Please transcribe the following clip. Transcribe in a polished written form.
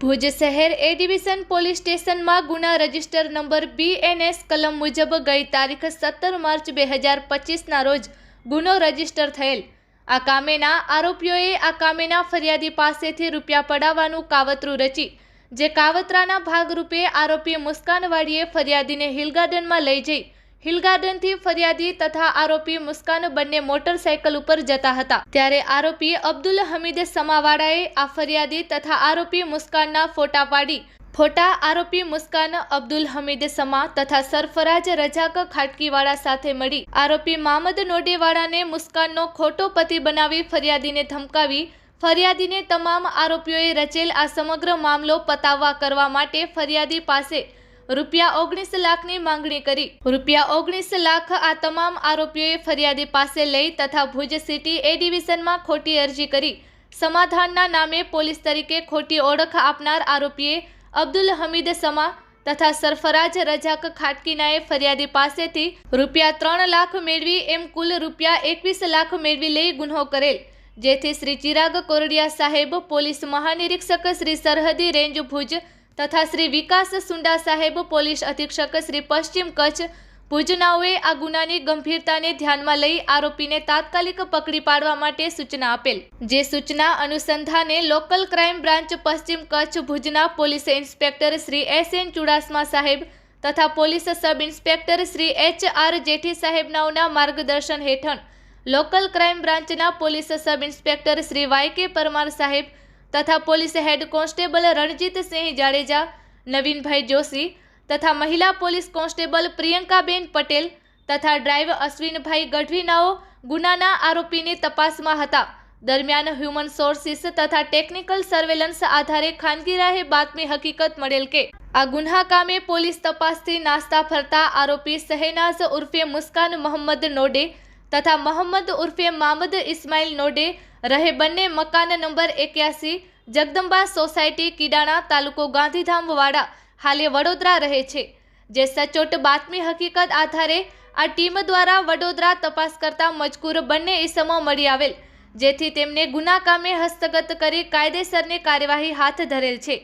ભુજ શહેર એ division police સ્ટેશનમાં ગુના રજિસ્ટર નંબર BNS કલમ મુજબ ગઈ તારીખ 17 માર્ચ 2025ના રોજ ગુનો રજિસ્ટર થયેલ। આ કામેના આરોપીઓએ આ કામેના ફરિયાદી પાસેથી રૂપિયા પડાવવાનું કાવતરું રચી, જે કાવતરાના ભાગરૂપે આરોપી મુસ્કાનવાડીએ ફરિયાદીને હિલ ગાર્ડનમાં લઈ જઈ હિલ ગાર્ડનથી ફરિયાદી તથા આરોપી મુસ્કાન બંને મોટરસાયકલ ઉપર જતા હતા, ત્યારે આરોપી અબ્દુલ હમીદ સમાવાડાએ આ ફરિયાદી તથા આરોપી મુસ્કાનના ફોટા પાડી આરોપી મુસ્કાન અબ્દુલ હમીદ સમા તથા સરફરાજ રજાક ખાટકીવાળા સાથે મળી આરોપી મામદ નોડેવાળાને મુસ્કાનનો ખોટો પતિ બનાવી ફરિયાદીને ધમકાવી ફરિયાદીને તમામ આરોપીઓએ રચેલ આ સમગ્ર મામલો પતાવવા કરવા માટે ફરિયાદી પાસે રૂપિયા 19 લાખની માંગણી કરી। રૂપિયા 19 લાખ આ તમામ આરોપીઓએ ફરિયાદી પાસે લઈ તથા ભુજ સિટી એ ડિવિઝનમાં ખોટી અરજી કરી સમાધાનના નામે પોલીસ તરીકે ખોટી ઓળખ આપનાર આરોપીએ અબ્દુલ હમીદ સમા તથા સરફરાજ રજાક ખાટકીનાએ ફરિયાદી પાસેથી રૂપિયા 3 લાખ મેળવી એમ કુલ રૂપિયા 21 લાખ મેળવી લઈ ગુનો કરેલ, જેથી શ્રી ચિરાગ કોરડિયા સાહેબ પોલીસ મહાનિરીક્ષક શ્રી સરહદી રેન્જ ભુજ તથા શ્રી વિકાસ સુંડા સાહેબ પોલીસ અધિક્ષક શ્રી પશ્ચિમ કચ્છ ભુજનાઓએ આ ગુનાની ગંભીરતાને ધ્યાનમાં લઈ આરોપીને તાત્કાલિક પકડી પાડવા માટે સૂચના આપેલ, જે સૂચના અનુસંધાને લોકલ ક્રાઇમ બ્રાન્ચ પશ્ચિમ કચ્છ ભુજના police inspector Shri SN Chudasama સાહેબ તથા police sub inspector Shri HR Jethi સાહેબનાઓના માર્ગદર્શન હેઠળ લોકલ ક્રાઇમ બ્રાન્ચના police sub inspector Shri YK Parmar સાહેબ તથા police head constable Ranjitsinh Jadeja, Navinbhai Joshi તથા મહિલા પોલીસ કોન્સ્ટેબલ પ્રિયંકાબેન પટેલ તથા ડ્રાઈવર અશ્વિનભાઈ ગઢવીનાઓ ગુનાના આરોપીની તપાસમાં હતા। દરમિયાન હ્યુમન સોર્સિસ તથા ટેકનિકલ સર્વેલન્સ આધારે ખાનગી રાહે બાતમી હકીકત મળેલ કે આ ગુન્હા કામે પોલીસ તપાસથી નાસ્તા ફરતા આરોપી શહેનાઝ ઉર્ફે મુસ્કાન મોહમ્મદ નોડે તથા મોહમ્મદ ઉર્ફે મામદ ઇસ્માઇલ નોડે રહે બંને મકાન નંબર 81 જગદંબા સોસાયટી કિડાણા તાલુકો ગાંધીધામવાડા હાલે વડોદરા રહે છે, જે સચોટ બાતમી હકીકત આધારે આ ટીમ દ્વારા વડોદરા તપાસ કરતા મજકૂર બંને ઇસમો મળી આવેલ, જેથી તેમને ગુના કામે હસ્તગત કરી કાયદેસરની કાર્યવાહી હાથ ધરેલ છે।